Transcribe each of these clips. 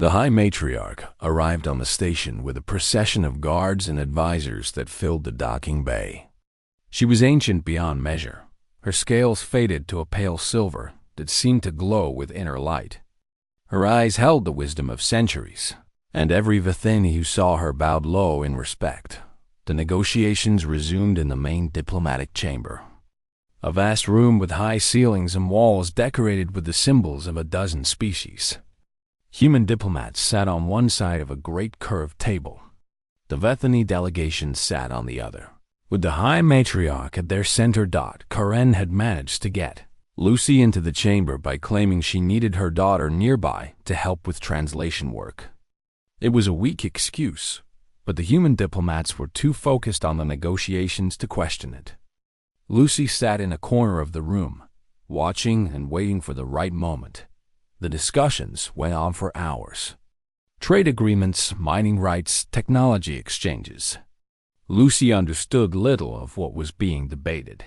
The High Matriarch arrived on the station with a procession of guards and advisors that filled the docking bay. She was ancient beyond measure. Her scales faded to a pale silver that seemed to glow with inner light. Her eyes held the wisdom of centuries, and every Vithani who saw her bowed low in respect. The negotiations resumed in the main diplomatic chamber, a vast room with high ceilings and walls decorated with the symbols of a dozen species. Human diplomats sat on one side of a great curved table. The Vethani delegation sat on the other. With the High Matriarch at their center, Karen had managed to get Lucy into the chamber by claiming she needed her daughter nearby to help with translation work. It was a weak excuse, but the human diplomats were too focused on the negotiations to question it. Lucy sat in a corner of the room, watching and waiting for the right moment. The discussions went on for hours. Trade agreements, mining rights, technology exchanges. Lucy understood little of what was being debated.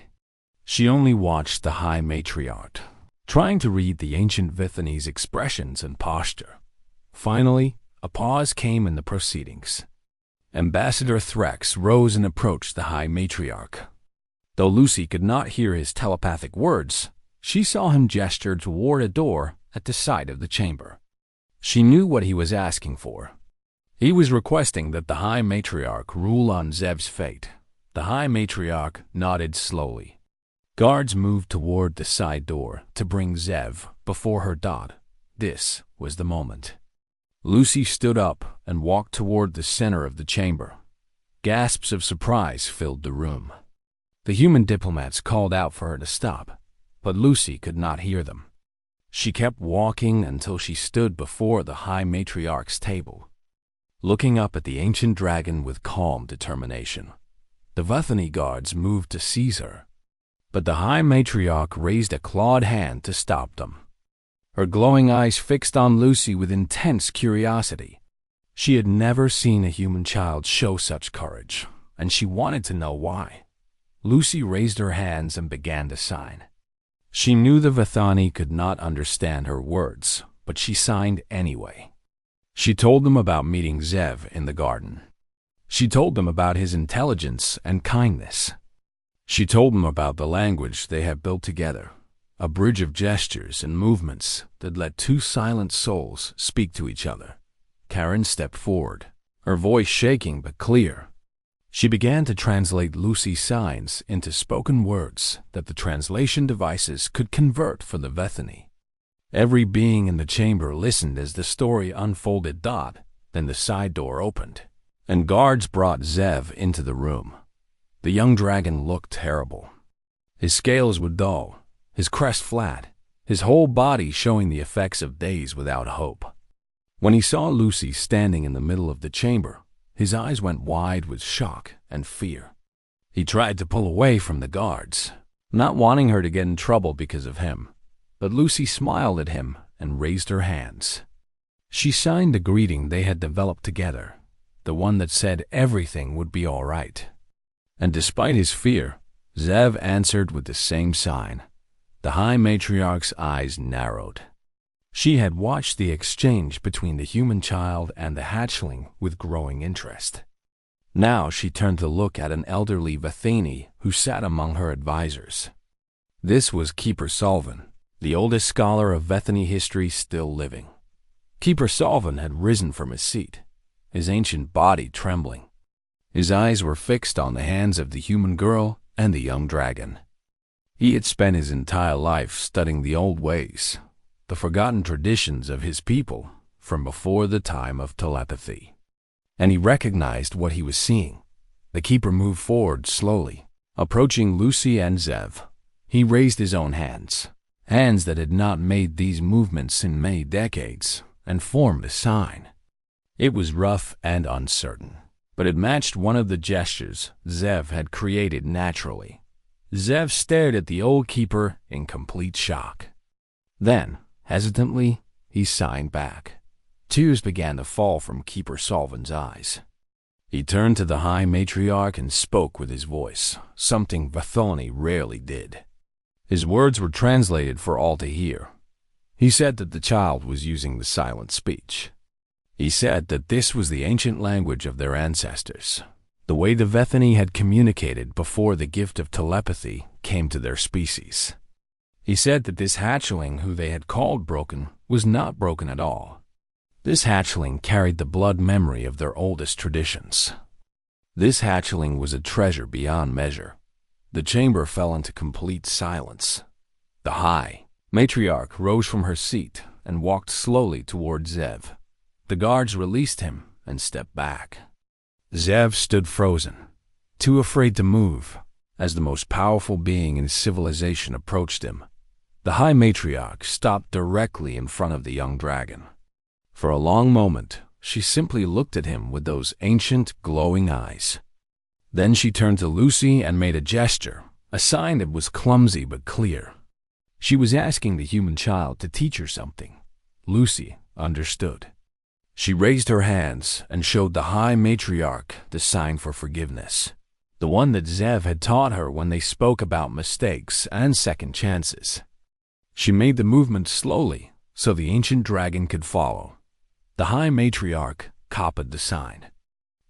She only watched the High Matriarch, trying to read the ancient Vithani's expressions and posture. Finally, a pause came in the proceedings. Ambassador Threx rose and approached the High Matriarch. Though Lucy could not hear his telepathic words, she saw him gesture toward a door at the side of the chamber. She knew what he was asking for. He was requesting that the High Matriarch rule on Zev's fate. The High Matriarch nodded slowly. Guards moved toward the side door to bring Zev before her. This was the moment. Lucy stood up and walked toward the center of the chamber. Gasps of surprise filled the room. The human diplomats called out for her to stop, but Lucy could not hear them. She kept walking until she stood before the High Matriarch's table, looking up at the ancient dragon with calm determination. The Vethani guards moved to seize her, but the High Matriarch raised a clawed hand to stop them. Her glowing eyes fixed on Lucy with intense curiosity. She had never seen a human child show such courage, and she wanted to know why. Lucy raised her hands and began to sign. She knew the Vithani could not understand her words, but she signed anyway. She told them about meeting Zev in the garden. She told them about his intelligence and kindness. She told them about the language they had built together, a bridge of gestures and movements that let two silent souls speak to each other. Karen stepped forward, her voice shaking but clear. She began to translate Lucy's signs into spoken words that the translation devices could convert for the Vethani. Every being in the chamber listened as the story unfolded. Then the side door opened, and guards brought Zev into the room. The young dragon looked terrible. His scales were dull, his crest flat, his whole body showing the effects of days without hope. When he saw Lucy standing in the middle of the chamber, his eyes went wide with shock and fear. He tried to pull away from the guards, not wanting her to get in trouble because of him, but Lucy smiled at him and raised her hands. She signed the greeting they had developed together, the one that said everything would be all right. And despite his fear, Zev answered with the same sign. The High Matriarch's eyes narrowed. She had watched the exchange between the human child and the hatchling with growing interest. Now she turned to look at an elderly Vethani who sat among her advisors. This was Keeper Solvin, the oldest scholar of Vethani history still living. Keeper Solvin had risen from his seat, his ancient body trembling. His eyes were fixed on the hands of the human girl and the young dragon. He had spent his entire life studying the old ways, the forgotten traditions of his people from before the time of telepathy. And he recognized what he was seeing. The keeper moved forward slowly, approaching Lucy and Zev. He raised his own hands that had not made these movements in many decades, and formed a sign. It was rough and uncertain, but it matched one of the gestures Zev had created naturally. Zev stared at the old keeper in complete shock. Then, hesitantly, he signed back. Tears began to fall from Keeper Solvin's eyes. He turned to the High Matriarch and spoke with his voice, something Vethani rarely did. His words were translated for all to hear. He said that the child was using the silent speech. He said that this was the ancient language of their ancestors, the way the Vethani had communicated before the gift of telepathy came to their species. He said that this hatchling, who they had called broken, was not broken at all. This hatchling carried the blood memory of their oldest traditions. This hatchling was a treasure beyond measure. The chamber fell into complete silence. The High Matriarch rose from her seat and walked slowly toward Zev. The guards released him and stepped back. Zev stood frozen, too afraid to move, as the most powerful being in civilization approached him. The High Matriarch stopped directly in front of the young dragon. For a long moment, she simply looked at him with those ancient, glowing eyes. Then she turned to Lucy and made a gesture, a sign that was clumsy but clear. She was asking the human child to teach her something. Lucy understood. She raised her hands and showed the High Matriarch the sign for forgiveness, the one that Zev had taught her when they spoke about mistakes and second chances. She made the movement slowly so the ancient dragon could follow. The High Matriarch copied the sign.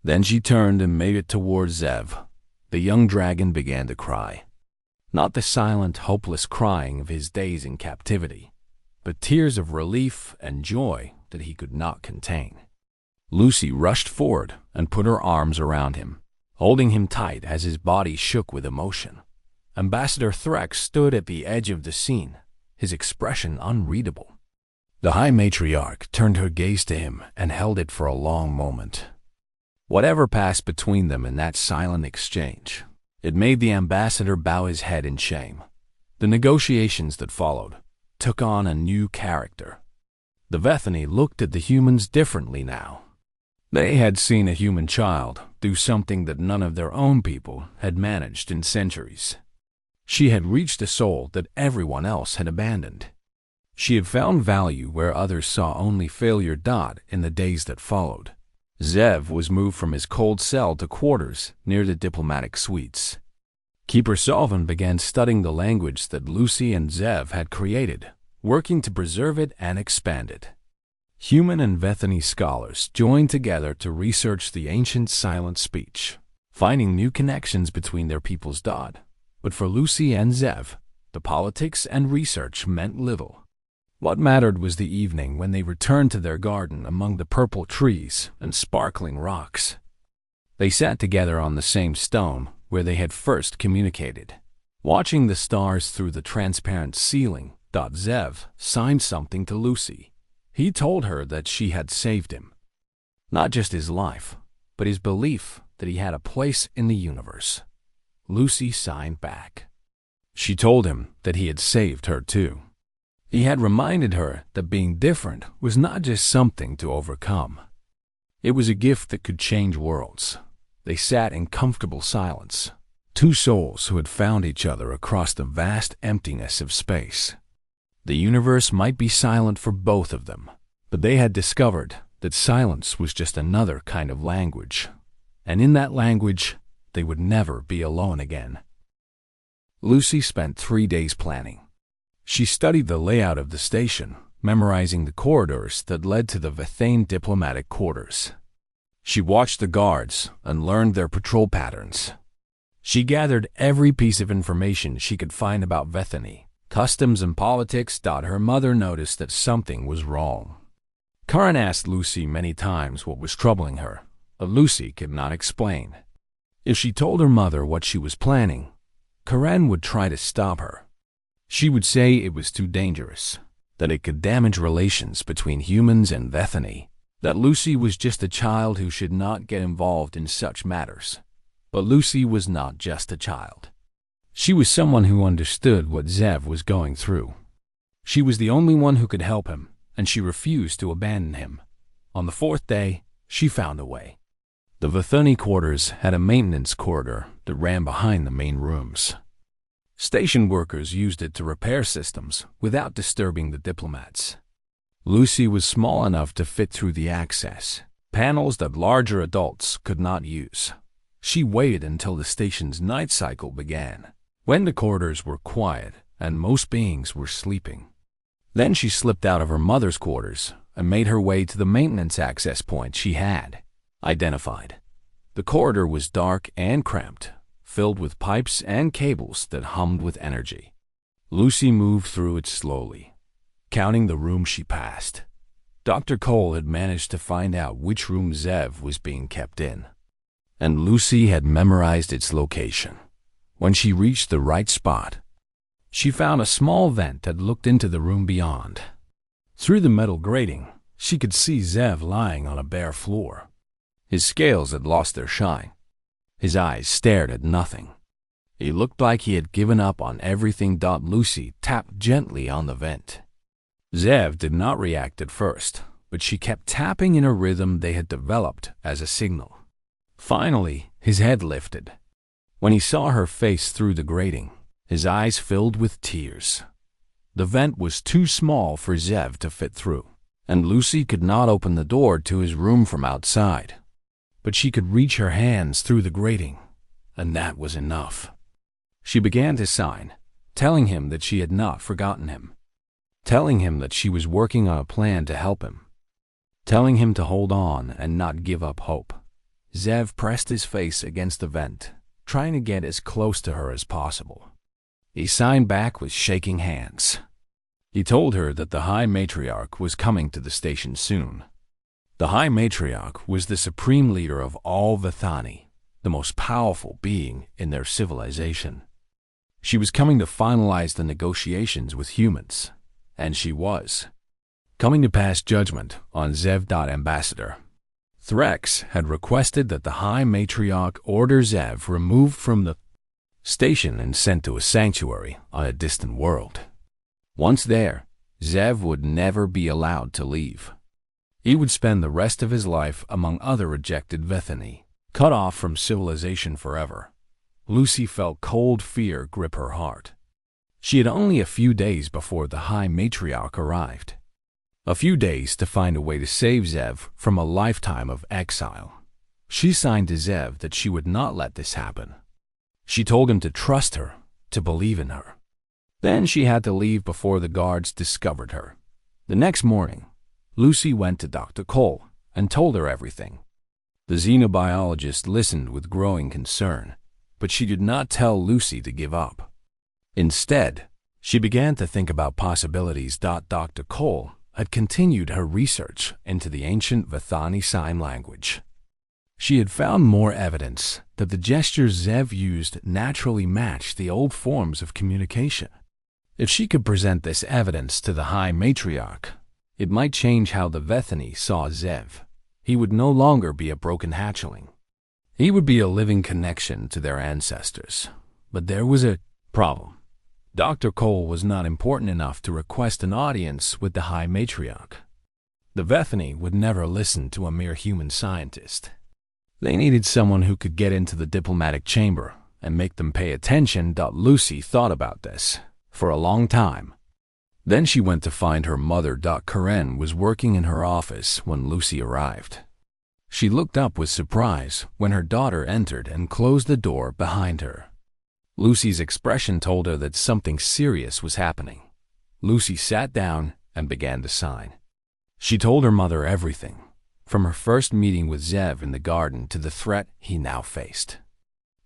Then she turned and made it towards Zev. The young dragon began to cry. Not the silent, hopeless crying of his days in captivity, but tears of relief and joy that he could not contain. Lucy rushed forward and put her arms around him, holding him tight as his body shook with emotion. Ambassador Threx stood at the edge of the scene, his expression unreadable. The High Matriarch turned her gaze to him and held it for a long moment. Whatever passed between them in that silent exchange, it made the ambassador bow his head in shame. The negotiations that followed took on a new character. The Vethani looked at the humans differently now. They had seen a human child do something that none of their own people had managed in centuries. She had reached a soul that everyone else had abandoned. She had found value where others saw only failure. In the days that followed, Zev was moved from his cold cell to quarters near the diplomatic suites. Keeper Solvin began studying the language that Lucy and Zev had created, working to preserve it and expand it. Human and Vethani scholars joined together to research the ancient silent speech, finding new connections between their peoples. But for Lucy and Zev, the politics and research meant little. What mattered was the evening when they returned to their garden among the purple trees and sparkling rocks. They sat together on the same stone where they had first communicated, watching the stars through the transparent ceiling. Zev signed something to Lucy. He told her that she had saved him. Not just his life, but his belief that he had a place in the universe. Lucy signed back. She told him that he had saved her too. He had reminded her that being different was not just something to overcome. It was a gift that could change worlds. They sat in comfortable silence, two souls who had found each other across the vast emptiness of space. The universe might be silent for both of them, but they had discovered that silence was just another kind of language, and in that language, they would never be alone again. Lucy spent 3 days planning. She studied the layout of the station, memorizing the corridors that led to the Vethane diplomatic quarters. She watched the guards and learned their patrol patterns. She gathered every piece of information she could find about Vethany, customs and politics. Her mother noticed that something was wrong. Karen asked Lucy many times what was troubling her, but Lucy could not explain. If she told her mother what she was planning, Karen would try to stop her. She would say it was too dangerous, that it could damage relations between humans and Vethany, that Lucy was just a child who should not get involved in such matters. But Lucy was not just a child. She was someone who understood what Zev was going through. She was the only one who could help him, and she refused to abandon him. On the 4th day, she found a way. The Vethani quarters had a maintenance corridor that ran behind the main rooms. Station workers used it to repair systems without disturbing the diplomats. Lucy was small enough to fit through the access, panels that larger adults could not use. She waited until the station's night cycle began, when the corridors were quiet and most beings were sleeping. Then she slipped out of her mother's quarters and made her way to the maintenance access point she had identified. The corridor was dark and cramped, filled with pipes and cables that hummed with energy. Lucy moved through it slowly, counting the rooms she passed. Dr. Cole had managed to find out which room Zev was being kept in, and Lucy had memorized its location. When she reached the right spot, she found a small vent that looked into the room beyond. Through the metal grating, she could see Zev lying on a bare floor. His scales had lost their shine. His eyes stared at nothing. He looked like he had given up on everything. Lucy tapped gently on the vent. Zev did not react at first, but she kept tapping in a rhythm they had developed as a signal. Finally, his head lifted. When he saw her face through the grating, his eyes filled with tears. The vent was too small for Zev to fit through, and Lucy could not open the door to his room from outside. But she could reach her hands through the grating, and that was enough. She began to sign, telling him that she had not forgotten him, telling him that she was working on a plan to help him, telling him to hold on and not give up hope. Zev pressed his face against the vent, trying to get as close to her as possible. He signed back with shaking hands. He told her that the High Matriarch was coming to the station soon. The High Matriarch was the supreme leader of all Vethani, the most powerful being in their civilization. She was coming to finalize the negotiations with humans, and she was coming to pass judgment on Zev. Ambassador Threx had requested that the High Matriarch order Zev removed from the station and sent to a sanctuary on a distant world. Once there, Zev would never be allowed to leave. He would spend the rest of his life among other rejected Vethani, cut off from civilization forever. Lucy felt cold fear grip her heart. She had only a few days before the High Matriarch arrived. A few days to find a way to save Zev from a lifetime of exile. She signed to Zev that she would not let this happen. She told him to trust her, to believe in her. Then she had to leave before the guards discovered her. The next morning, Lucy went to Dr. Cole and told her everything. The xenobiologist listened with growing concern, but she did not tell Lucy to give up. Instead, she began to think about possibilities. Dr. Cole had continued her research into the ancient Vethani sign language. She had found more evidence that the gestures Zev used naturally matched the old forms of communication. If she could present this evidence to the High Matriarch, it might change how the Vethani saw Zev. He would no longer be a broken hatchling. He would be a living connection to their ancestors. But there was a problem. Dr. Cole was not important enough to request an audience with the High Matriarch. The Vethani would never listen to a mere human scientist. They needed someone who could get into the diplomatic chamber and make them pay attention. Lucy thought about this for a long time. Then she went to find her mother. Karen was working in her office when Lucy arrived. She looked up with surprise when her daughter entered and closed the door behind her. Lucy's expression told her that something serious was happening. Lucy sat down and began to sign. She told her mother everything, from her first meeting with Zev in the garden to the threat he now faced.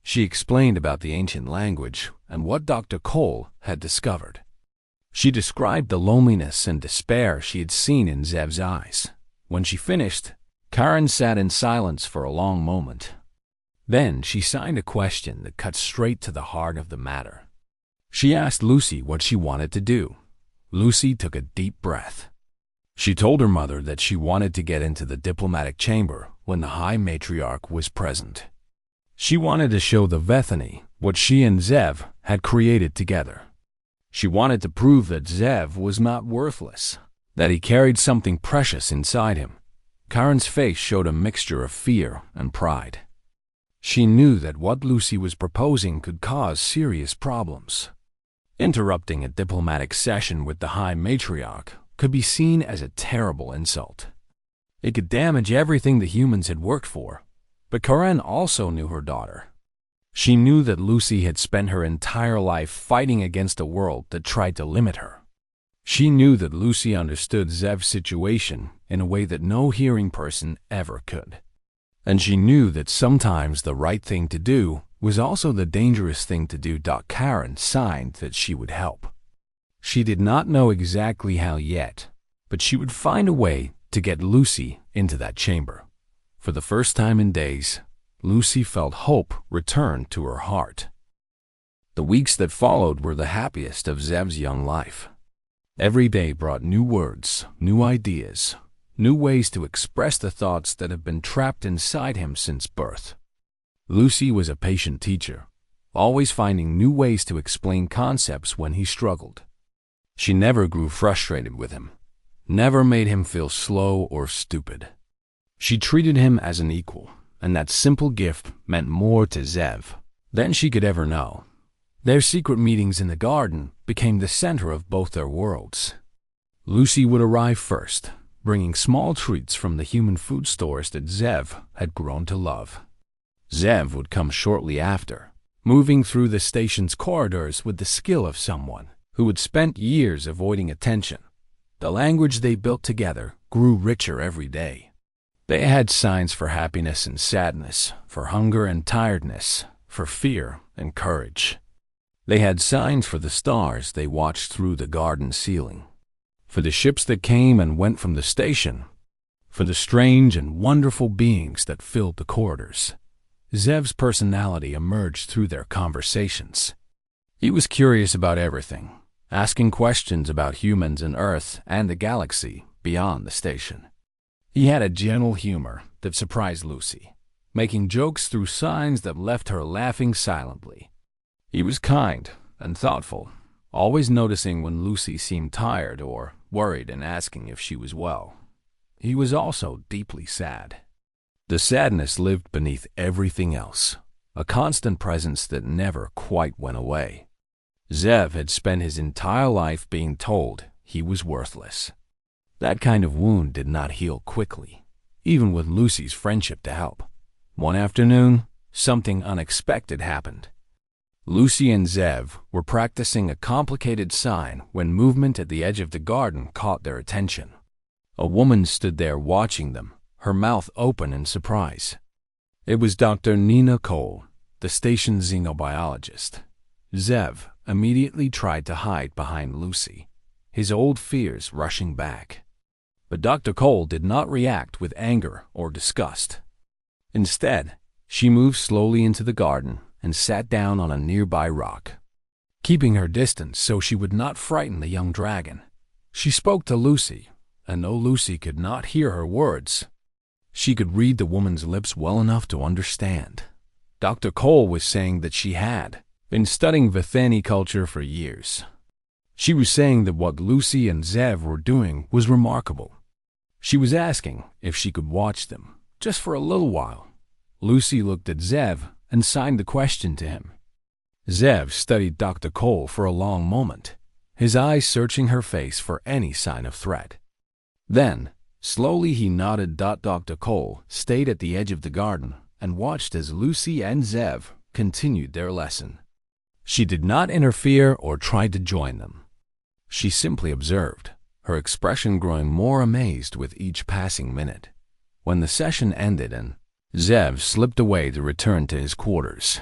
She explained about the ancient language and what Dr. Cole had discovered. She described the loneliness and despair she had seen in Zev's eyes. When she finished, Karen sat in silence for a long moment. Then she signed a question that cut straight to the heart of the matter. She asked Lucy what she wanted to do. Lucy took a deep breath. She told her mother that she wanted to get into the diplomatic chamber when the High Matriarch was present. She wanted to show the Vethani what she and Zev had created together. She wanted to prove that Zev was not worthless, that he carried something precious inside him. Karen's face showed a mixture of fear and pride. She knew that what Lucy was proposing could cause serious problems. Interrupting a diplomatic session with the High Matriarch could be seen as a terrible insult. It could damage everything the humans had worked for. But Karen also knew her daughter. She knew that Lucy had spent her entire life fighting against a world that tried to limit her. She knew that Lucy understood Zev's situation in a way that no hearing person ever could. And she knew that sometimes the right thing to do was also the dangerous thing to do. Karen signed that she would help. She did not know exactly how yet, but she would find a way to get Lucy into that chamber. For the first time in days, Lucy felt hope return to her heart. The weeks that followed were the happiest of Zev's young life. Every day brought new words, new ideas, new ways to express the thoughts that have been trapped inside him since birth. Lucy was a patient teacher, always finding new ways to explain concepts when he struggled. She never grew frustrated with him, never made him feel slow or stupid. She treated him as an equal, and that simple gift meant more to Zev than she could ever know. Their secret meetings in the garden became the center of both their worlds. Lucy would arrive first, bringing small treats from the human food stores that Zev had grown to love. Zev would come shortly after, moving through the station's corridors with the skill of someone who had spent years avoiding attention. The language they built together grew richer every day. They had signs for happiness and sadness, for hunger and tiredness, for fear and courage. They had signs for the stars they watched through the garden ceiling, for the ships that came and went from the station, for the strange and wonderful beings that filled the corridors. Zev's personality emerged through their conversations. He was curious about everything, asking questions about humans and Earth and the galaxy beyond the station. He had a gentle humor that surprised Lucy, making jokes through signs that left her laughing silently. He was kind and thoughtful, always noticing when Lucy seemed tired or worried and asking if she was well. He was also deeply sad. The sadness lived beneath everything else, a constant presence that never quite went away. Zev had spent his entire life being told he was worthless. That kind of wound did not heal quickly, even with Lucy's friendship to help. One afternoon, something unexpected happened. Lucy and Zev were practicing a complicated sign when movement at the edge of the garden caught their attention. A woman stood there watching them, her mouth open in surprise. It was Dr. Nina Cole, the station's xenobiologist. Zev immediately tried to hide behind Lucy, his old fears rushing back. But Dr. Cole did not react with anger or disgust. Instead, she moved slowly into the garden and sat down on a nearby rock, keeping her distance so she would not frighten the young dragon. She spoke to Lucy, and though Lucy could not hear her words, she could read the woman's lips well enough to understand. Dr. Cole was saying that she had been studying Vithani culture for years. She was saying that what Lucy and Zev were doing was remarkable. She was asking if she could watch them, just for a little while. Lucy looked at Zev and signed the question to him. Zev studied Dr. Cole for a long moment, his eyes searching her face for any sign of threat. Then, slowly he nodded. Dr. Cole stayed at the edge of the garden and watched as Lucy and Zev continued their lesson. She did not interfere or try to join them. She simply observed, her expression growing more amazed with each passing minute. When the session ended and Zev slipped away to return to his quarters,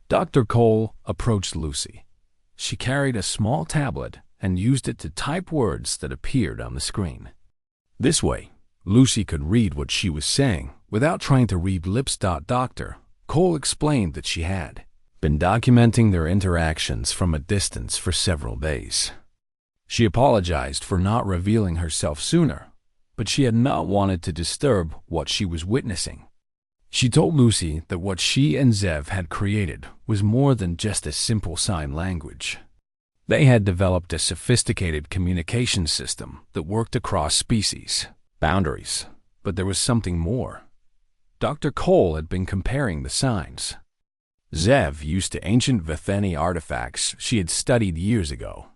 Dr. Cole approached Lucy. She carried a small tablet and used it to type words that appeared on the screen. This way, Lucy could read what she was saying without trying to read lips. Dr. Cole explained that she had been documenting their interactions from a distance for several days. She apologized for not revealing herself sooner, but she had not wanted to disturb what she was witnessing. She told Lucy that what she and Zev had created was more than just a simple sign language. They had developed a sophisticated communication system that worked across species, boundaries, but there was something more. Dr. Cole had been comparing the signs. Zev used to ancient Vithani artifacts she had studied years ago.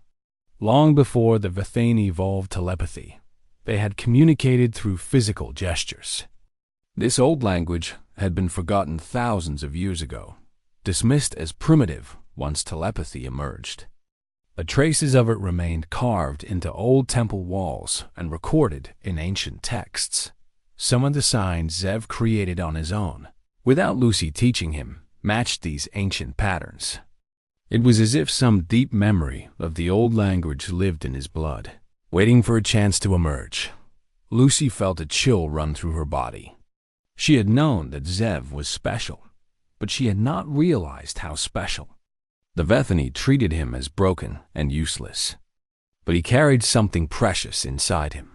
Long before the Vithani evolved telepathy, they had communicated through physical gestures. This old language had been forgotten thousands of years ago, dismissed as primitive once telepathy emerged. but traces of it remained carved into old temple walls and recorded in ancient texts. Some of the signs Zev created on his own, without Lucy teaching him, matched these ancient patterns. It was as if some deep memory of the old language lived in his blood, waiting for a chance to emerge. Lucy felt a chill run through her body. She had known that Zev was special, but she had not realized how special. The Vethani treated him as broken and useless, but he carried something precious inside him,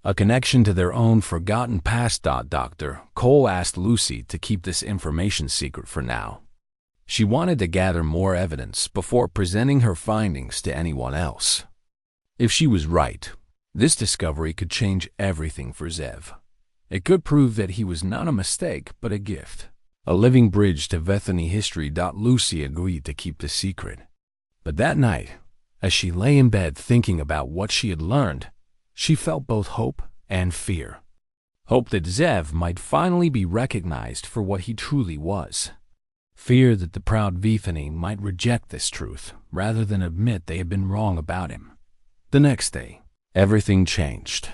a connection to their own forgotten past. Dr. Cole asked Lucy to keep this information secret for now. She wanted to gather more evidence before presenting her findings to anyone else. If she was right, this discovery could change everything for Zev. It could prove that he was not a mistake, but a gift, a living bridge to Vethani history. Lucy agreed to keep the secret. But that night, as she lay in bed thinking about what she had learned, she felt both hope and fear. Hope that Zev might finally be recognized for what he truly was. Fear that the proud Vethani might reject this truth rather than admit they had been wrong about him. The next day, everything changed.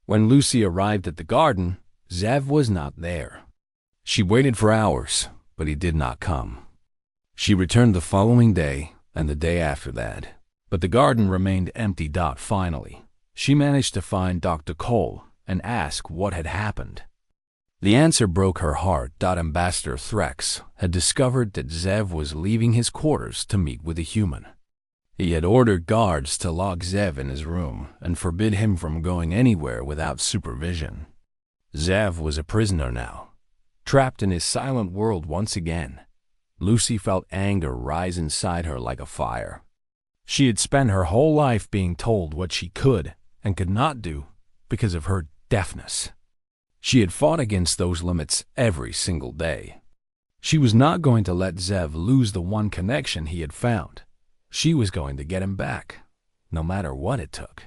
When Lucy arrived at the garden, Zev was not there. She waited for hours, but he did not come. She returned the following day and the day after that, but the garden remained empty. Finally, she managed to find Dr. Cole and ask what had happened. The answer broke her heart. Ambassador Threx had discovered that Zev was leaving his quarters to meet with a human. He had ordered guards to lock Zev in his room and forbid him from going anywhere without supervision. Zev was a prisoner now, trapped in his silent world once again. Lucy felt anger rise inside her like a fire. She had spent her whole life being told what she could and could not do because of her deafness. She had fought against those limits every single day. She was not going to let Zev lose the one connection he had found. She was going to get him back, no matter what it took.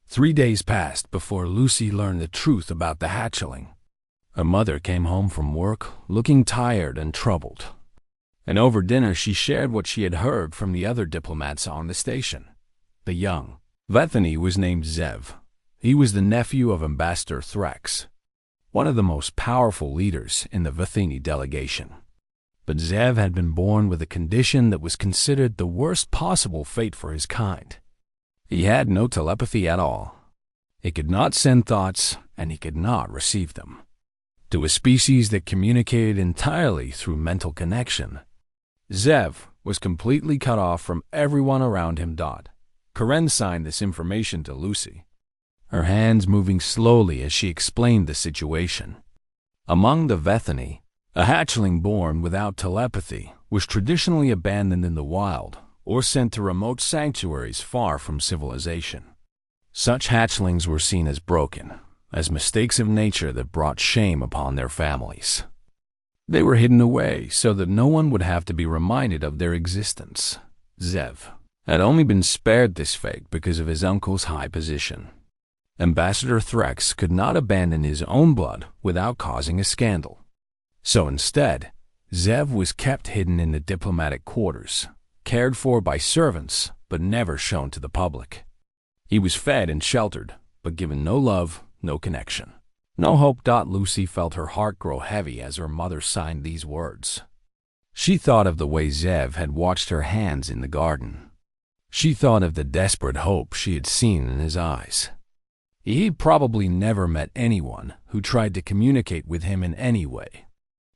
3 days passed before Lucy learned the truth about the hatchling. Her mother came home from work looking tired and troubled. And over dinner she shared what she had heard from the other diplomats on the station. The young Vethani was named Zev. He was the nephew of Ambassador Threx, one of the most powerful leaders in the Vethani delegation. But Zev had been born with a condition that was considered the worst possible fate for his kind. He had no telepathy at all. He could not send thoughts, and he could not receive them. To a species that communicated entirely through mental connection, Zev was completely cut off from everyone around him. Karen signed this information to Lucy, her hands moving slowly as she explained the situation. Among the Vethani, a hatchling born without telepathy was traditionally abandoned in the wild or sent to remote sanctuaries far from civilization. Such hatchlings were seen as broken, as mistakes of nature that brought shame upon their families. They were hidden away so that no one would have to be reminded of their existence. Zev had only been spared this fate because of his uncle's high position. Ambassador Threx could not abandon his own blood without causing a scandal. So instead, Zev was kept hidden in the diplomatic quarters, cared for by servants, but never shown to the public. He was fed and sheltered, but given no love, no connection, no hope. Lucy felt her heart grow heavy as her mother signed these words. She thought of the way Zev had watched her hands in the garden. She thought of the desperate hope she had seen in his eyes. He'd probably never met anyone who tried to communicate with him in any way.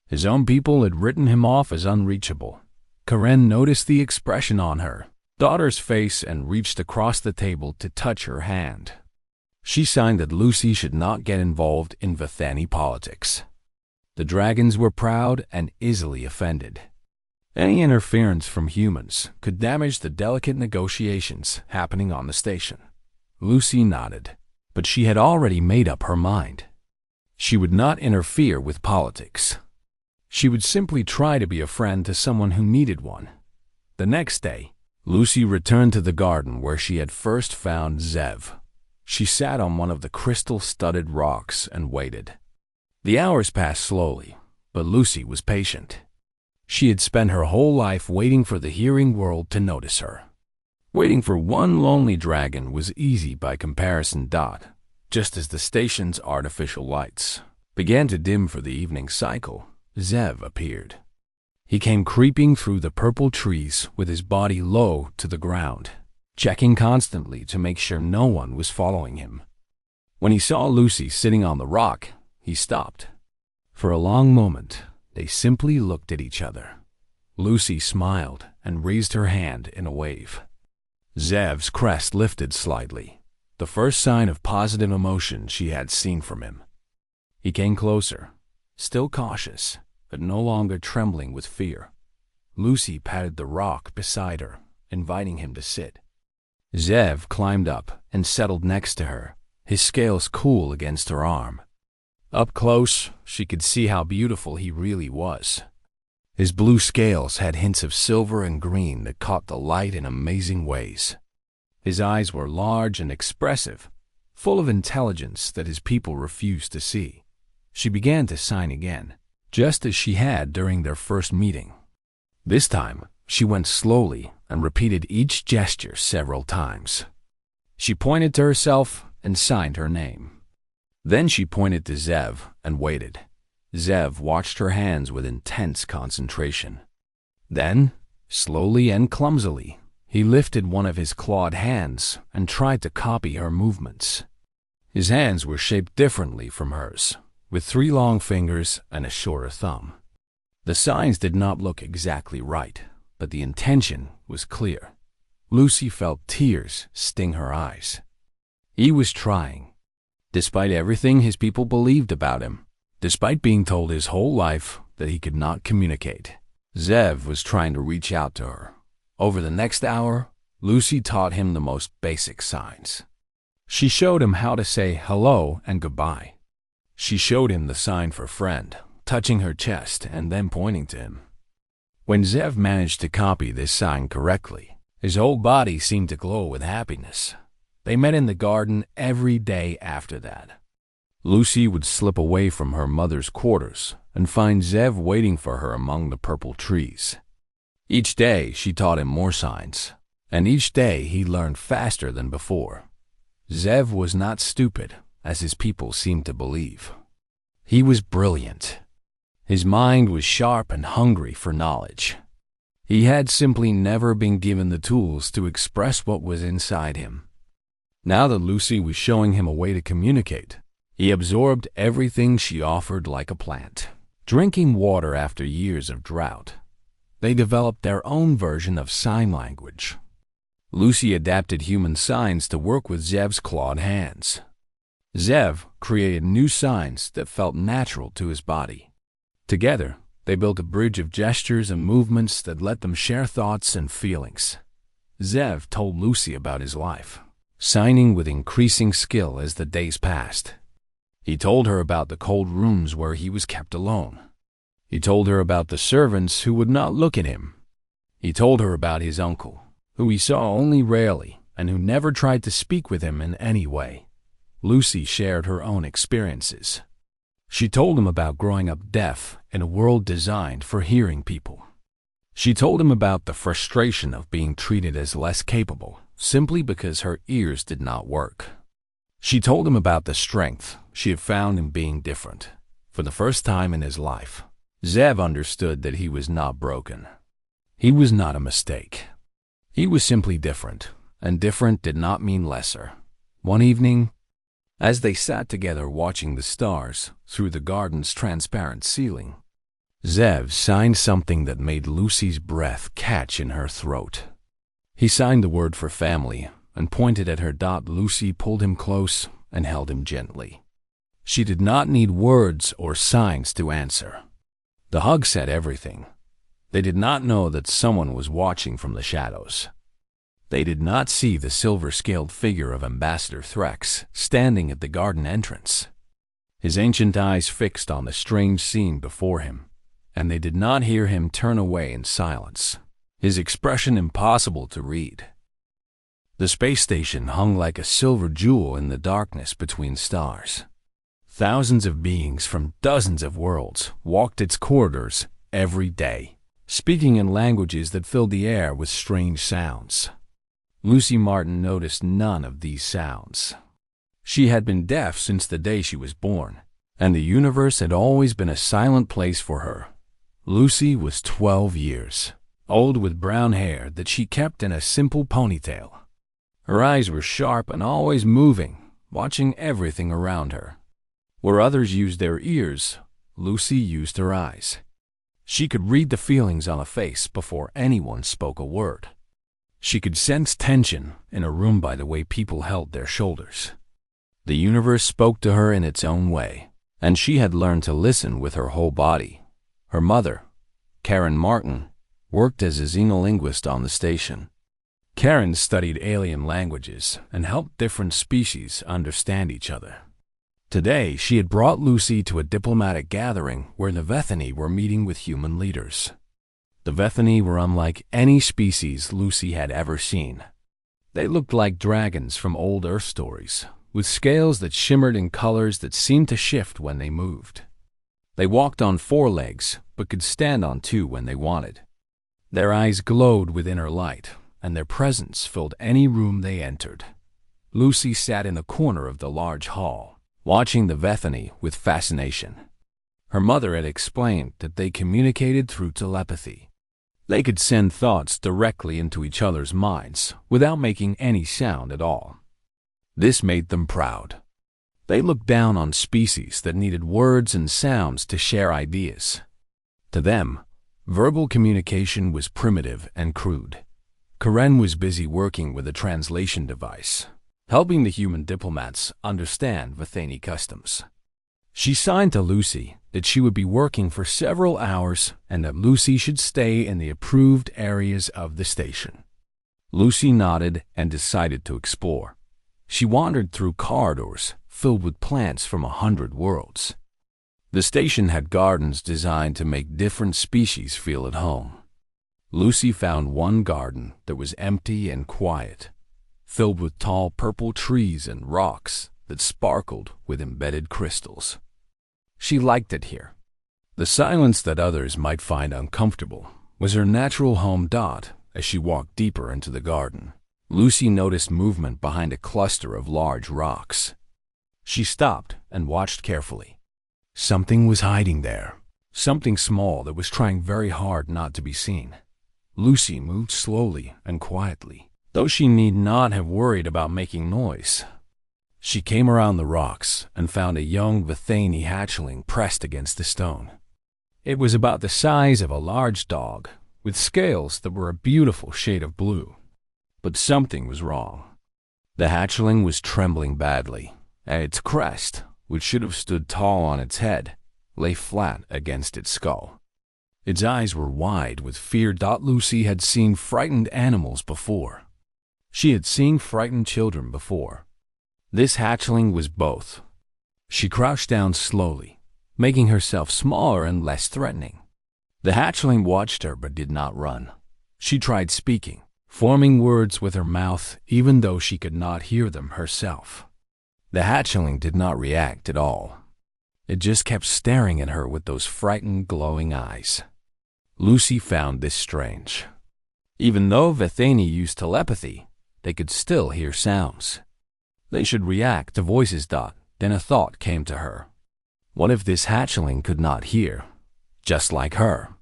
His own people had written him off as unreachable. Karen noticed the expression on her daughter's face and reached across the table to touch her hand. She signed that Lucy should not get involved in Vethani politics. The dragons were proud and easily offended. Any interference from humans could damage the delicate negotiations happening on the station. Lucy nodded, but she had already made up her mind. She would not interfere with politics. She would simply try to be a friend to someone who needed one. The next day, Lucy returned to the garden where she had first found Zev. She sat on one of the crystal-studded rocks and waited. The hours passed slowly, but Lucy was patient. She had spent her whole life waiting for the hearing world to notice her. Waiting for one lonely dragon was easy by comparison. Just as the station's artificial lights began to dim for the evening cycle, Zev appeared. He came creeping through the purple trees with his body low to the ground, checking constantly to make sure no one was following him. When he saw Lucy sitting on the rock, he stopped. For a long moment, they simply looked at each other. Lucy smiled and raised her hand in a wave. Zev's crest lifted slightly, the first sign of positive emotion she had seen from him. He came closer, still cautious, but no longer trembling with fear. Lucy patted the rock beside her, inviting him to sit. Zev climbed up and settled next to her, his scales cool against her arm. Up close, she could see how beautiful he really was. His blue scales had hints of silver and green that caught the light in amazing ways. His eyes were large and expressive, full of intelligence that his people refused to see. She began to sign again, just as she had during their first meeting. This time, she went slowly and repeated each gesture several times. She pointed to herself and signed her name. Then she pointed to Zev and waited. Zev watched her hands with intense concentration. Then, slowly and clumsily, he lifted one of his clawed hands and tried to copy her movements. His hands were shaped differently from hers, with 3 long fingers and a shorter thumb. The signs did not look exactly right, but the intention was clear. Lucy felt tears sting her eyes. He was trying. Despite everything his people believed about him, despite being told his whole life that he could not communicate, Zev was trying to reach out to her. Over the next hour, Lucy taught him the most basic signs. She showed him how to say hello and goodbye. She showed him the sign for friend, touching her chest and then pointing to him. When Zev managed to copy this sign correctly, his whole body seemed to glow with happiness. They met in the garden every day after that. Lucy would slip away from her mother's quarters and find Zev waiting for her among the purple trees. Each day she taught him more signs, and each day he learned faster than before. Zev was not stupid, as his people seemed to believe. He was brilliant. His mind was sharp and hungry for knowledge. He had simply never been given the tools to express what was inside him. Now that Lucy was showing him a way to communicate, he absorbed everything she offered like a plant, drinking water after years of drought. They developed their own version of sign language. Lucy adapted human signs to work with Zev's clawed hands. Zev created new signs that felt natural to his body. Together, they built a bridge of gestures and movements that let them share thoughts and feelings. Zev told Lucy about his life, signing with increasing skill as the days passed. He told her about the cold rooms where he was kept alone. He told her about the servants who would not look at him. He told her about his uncle, who he saw only rarely and who never tried to speak with him in any way. Lucy shared her own experiences. She told him about growing up deaf in a world designed for hearing people. She told him about the frustration of being treated as less capable simply because her ears did not work. She told him about the strength she had found in being different. For the first time in his life, Zev understood that he was not broken. He was not a mistake. He was simply different, and different did not mean lesser. One evening, as they sat together watching the stars through the garden's transparent ceiling, Zev signed something that made Lucy's breath catch in her throat. He signed the word for family and pointed at her. Lucy pulled him close and held him gently. She did not need words or signs to answer. The hug said everything. They did not know that someone was watching from the shadows. They did not see the silver-scaled figure of Ambassador Threx standing at the garden entrance, his ancient eyes fixed on the strange scene before him, and they did not hear him turn away in silence, his expression impossible to read. The space station hung like a silver jewel in the darkness between stars. Thousands of beings from dozens of worlds walked its corridors every day, speaking in languages that filled the air with strange sounds. Lucy Martin noticed none of these sounds. She had been deaf since the day she was born, and the universe had always been a silent place for her. Lucy was 12 years old with brown hair that she kept in a simple ponytail. Her eyes were sharp and always moving, watching everything around her. Where others used their ears, Lucy used her eyes. She could read the feelings on a face before anyone spoke a word. She could sense tension in a room by the way people held their shoulders. The universe spoke to her in its own way, and she had learned to listen with her whole body. Her mother, Karen Martin, worked as a xenolinguist on the station. Karen studied alien languages and helped different species understand each other. Today, she had brought Lucy to a diplomatic gathering where the Vethani were meeting with human leaders. The Vethani were unlike any species Lucy had ever seen. They looked like dragons from old Earth stories, with scales that shimmered in colors that seemed to shift when they moved. They walked on 4 legs, but could stand on 2 when they wanted. Their eyes glowed with inner light, and their presence filled any room they entered. Lucy sat in a corner of the large hall, watching the Vethani with fascination. Her mother had explained that they communicated through telepathy. They could send thoughts directly into each other's minds without making any sound at all. This made them proud. They looked down on species that needed words and sounds to share ideas. To them, verbal communication was primitive and crude. Karen was busy working with a translation device, helping the human diplomats understand Vethani customs. She signed to Lucy that she would be working for several hours and that Lucy should stay in the approved areas of the station. Lucy nodded and decided to explore. She wandered through corridors filled with plants from 100 worlds. The station had gardens designed to make different species feel at home. Lucy found one garden that was empty and quiet, filled with tall purple trees and rocks that sparkled with embedded crystals. She liked it here. The silence that others might find uncomfortable was her natural home. As she walked deeper into the garden, Lucy noticed movement behind a cluster of large rocks. She stopped and watched carefully. Something was hiding there, something small that was trying very hard not to be seen. Lucy moved slowly and quietly, though she need not have worried about making noise. She came around the rocks and found a young Vethani hatchling pressed against the stone. It was about the size of a large dog, with scales that were a beautiful shade of blue. But something was wrong. The hatchling was trembling badly, and its crest, which should have stood tall on its head, lay flat against its skull. Its eyes were wide with fear. Lucy had seen frightened animals before. She had seen frightened children before. This hatchling was both. She crouched down slowly, making herself smaller and less threatening. The hatchling watched her but did not run. She tried speaking, forming words with her mouth even though she could not hear them herself. The hatchling did not react at all. It just kept staring at her with those frightened, glowing eyes. Lucy found this strange. Even though Vethani used telepathy, they could still hear sounds. They should react to voices. Then a thought came to her. What if this hatchling could not hear, just like her?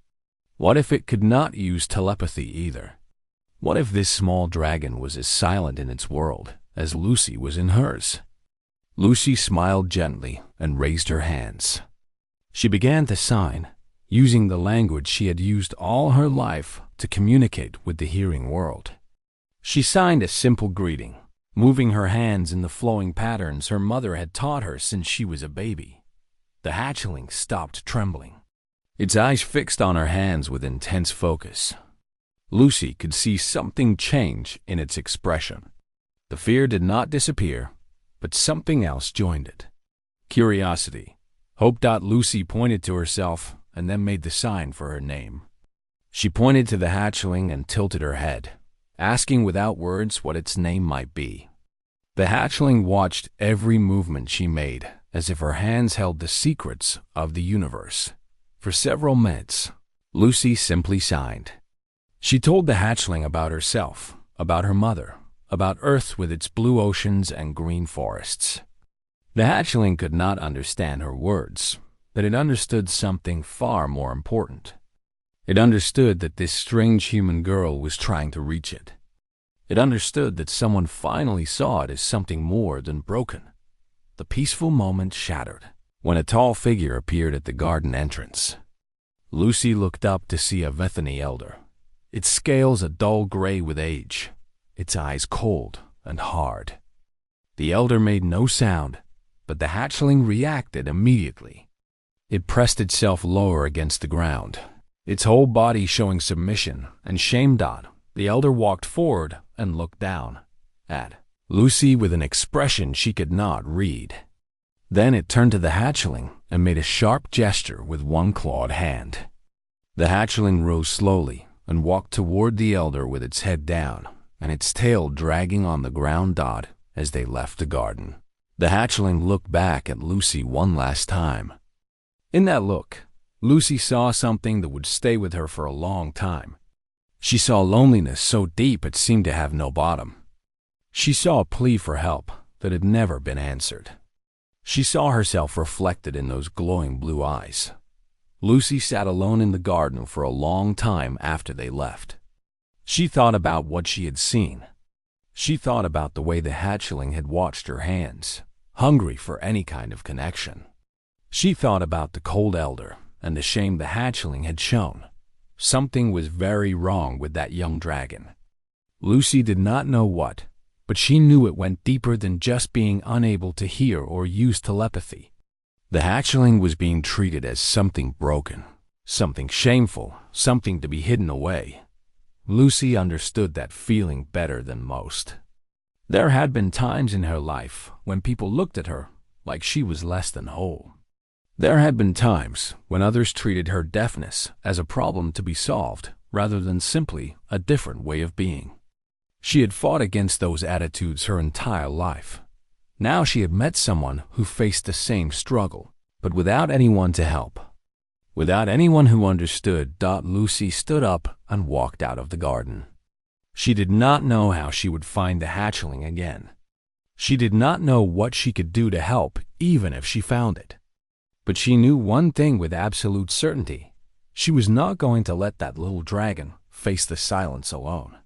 What if it could not use telepathy either? What if this small dragon was as silent in its world as Lucy was in hers? Lucy smiled gently and raised her hands. She began to sign, using the language she had used all her life to communicate with the hearing world. She signed a simple greeting, moving her hands in the flowing patterns her mother had taught her since she was a baby. The hatchling stopped trembling, its eyes fixed on her hands with intense focus. Lucy could see something change in its expression. The fear did not disappear, but something else joined it. Curiosity. Hope. Lucy pointed to herself and then made the sign for her name. She pointed to the hatchling and tilted her head, asking without words what its name might be. The hatchling watched every movement she made as if her hands held the secrets of the universe. For several minutes, Lucy simply signed. She told the hatchling about herself, about her mother, about Earth with its blue oceans and green forests. The hatchling could not understand her words, but it understood something far more important. It understood that this strange human girl was trying to reach it. It understood that someone finally saw it as something more than broken. The peaceful moment shattered when a tall figure appeared at the garden entrance. Lucy looked up to see a Vethany elder, its scales a dull gray with age, its eyes cold and hard. The elder made no sound, but the hatchling reacted immediately. It pressed itself lower against the ground, its whole body showing submission and shame. The elder walked forward and looked down at Lucy with an expression she could not read. Then it turned to the hatchling and made a sharp gesture with one clawed hand. The hatchling rose slowly and walked toward the elder with its head down and its tail dragging on the ground. As they left the garden, the hatchling looked back at Lucy one last time. In that look, Lucy saw something that would stay with her for a long time. She saw loneliness so deep it seemed to have no bottom. She saw a plea for help that had never been answered. She saw herself reflected in those glowing blue eyes. Lucy sat alone in the garden for a long time after they left. She thought about what she had seen. She thought about the way the hatchling had watched her hands, hungry for any kind of connection. She thought about the cold elder and the shame the hatchling had shown. Something was very wrong with that young dragon. Lucy did not know what, but she knew it went deeper than just being unable to hear or use telepathy. The hatchling was being treated as something broken, something shameful, something to be hidden away. Lucy understood that feeling better than most. There had been times in her life when people looked at her like she was less than whole. There had been times when others treated her deafness as a problem to be solved rather than simply a different way of being. She had fought against those attitudes her entire life. Now she had met someone who faced the same struggle, but without anyone to help. Without anyone who understood. Lucy stood up and walked out of the garden. She did not know how she would find the hatchling again. She did not know what she could do to help, even if she found it. But she knew one thing with absolute certainty. She was not going to let that little dragon face the silence alone.